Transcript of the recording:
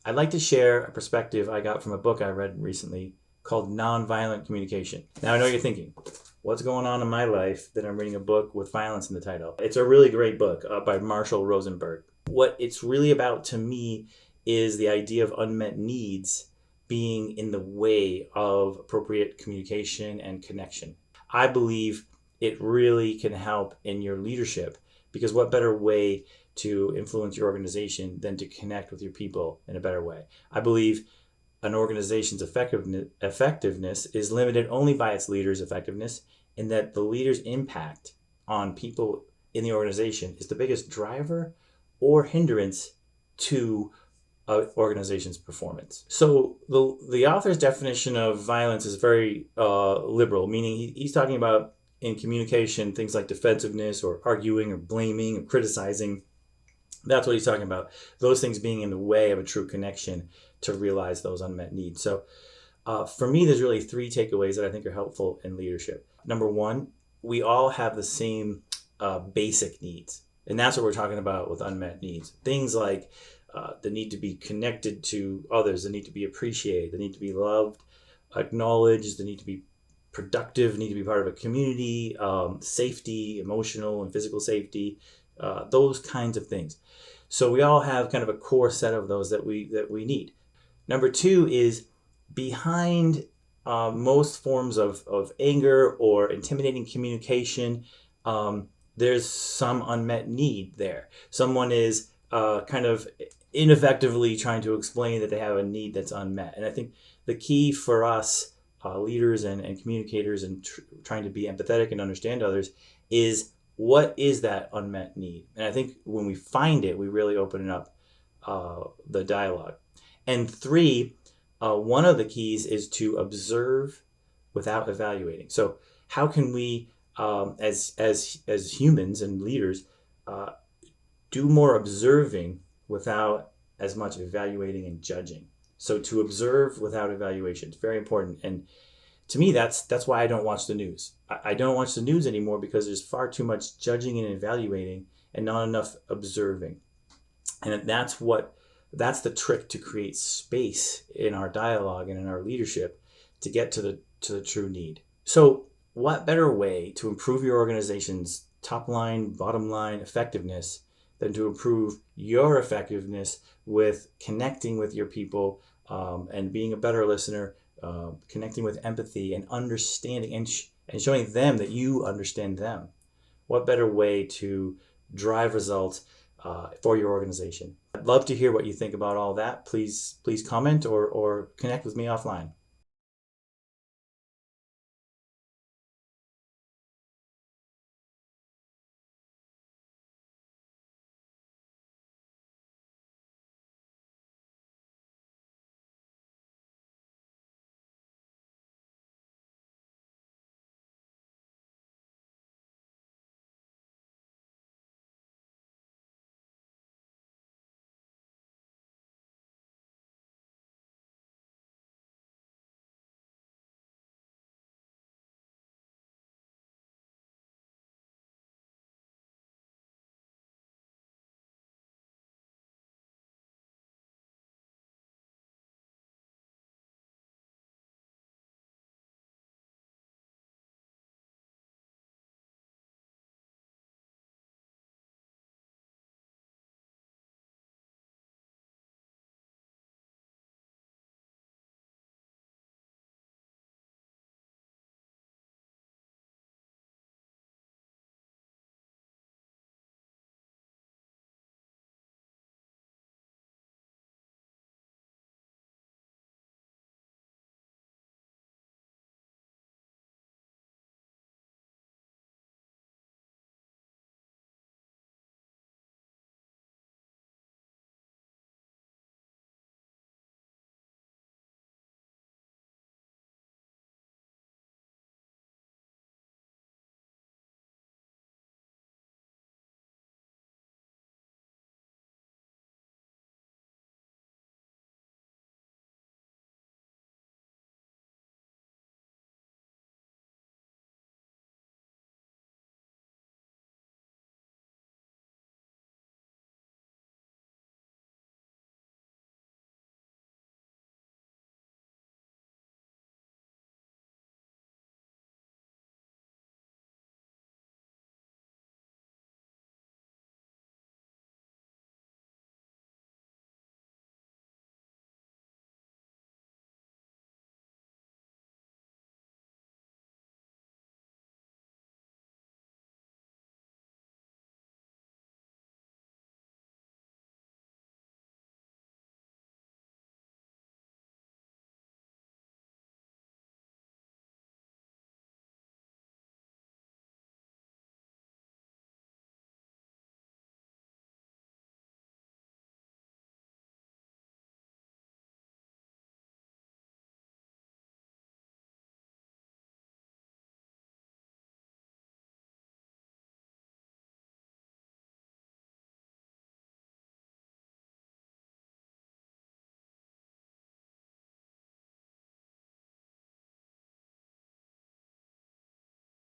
I'd like to share a perspective I got from a book I read recently called Nonviolent Communication. Now, I know you're thinking, what's going on in my life that I'm reading a book with violence in the title? It's a really great book by Marshall Rosenberg. What it's really about to me is the idea of unmet needs being in the way of appropriate communication and connection. I believe it really can help in your leadership, because what better way to influence your organization than to connect with your people in a better way? I believe an organization's effectiveness is limited only by its leaders' effectiveness, and that the leader's impact on people in the organization is the biggest driver or hindrance to an organization's performance. So the author's definition of violence is very liberal, meaning he's talking about in communication things like defensiveness or arguing or blaming or criticizing. That's what he's talking about. Those things being in the way of a true connection to realize those unmet needs. So for me, there's really three takeaways that I think are helpful in leadership. Number one, we all have the same basic needs. And that's what we're talking about with unmet needs. Things like the need to be connected to others, the need to be appreciated, the need to be loved, acknowledged, the need to be productive, need to be part of a community, safety, emotional and physical safety, those kinds of things. So we all have kind of a core set of those that we need. Number two is behind most forms of anger or intimidating communication, there's some unmet need there. Someone is kind of ineffectively trying to explain that they have a need that's unmet. And I think the key for us leaders and communicators and trying to be empathetic and understand others is, what is that unmet need? And I think when we find it, we really open up the dialogue. And three, one of the keys is to observe without evaluating. So how can we, as humans and leaders, do more observing without as much evaluating and judging? So to observe without evaluation is very important. And to me, that's why I don't watch the news. I don't watch the news anymore, because there's far too much judging and evaluating and not enough observing. And that's the trick to create space in our dialogue and in our leadership to get to the true need. So what better way to improve your organization's top line, bottom line effectiveness than to improve your effectiveness with connecting with your people and being a better listener, connecting with empathy and understanding and showing them that you understand them? What better way to drive results for your organization? I'd love to hear what you think about all that. Please comment or connect with me offline.